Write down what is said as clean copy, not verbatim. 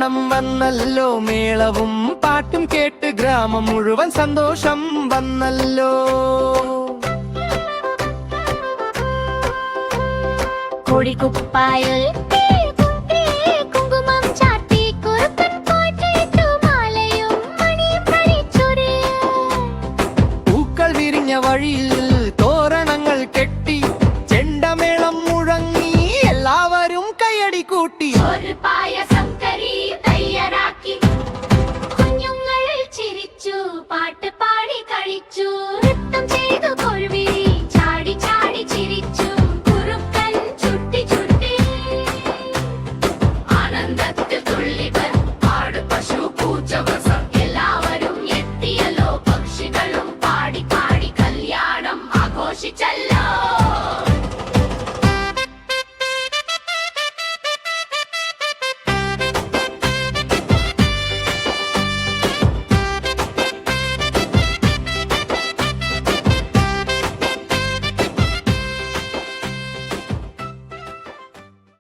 ഓണം വന്നല്ലോ, മേളവും പാട്ടും കേട്ട് ഗ്രാമം മുഴുവൻ സന്തോഷം വന്നല്ലോ. കൊടിക്കുപ്പായിൽ കുങ്കുമം ചാർത്തി കുറുക്കൻ പോറ്റിട്ടു മാലയും മണിയും ധരിച്ചൊരു പൂക്കൾ വിരിഞ്ഞ വഴിയിൽ തോരണങ്ങൾ കെട്ടി ചെണ്ടമേളം മുഴങ്ങി എല്ലാവരും കൈയടി കൂട്ടി. ഒരു പായസം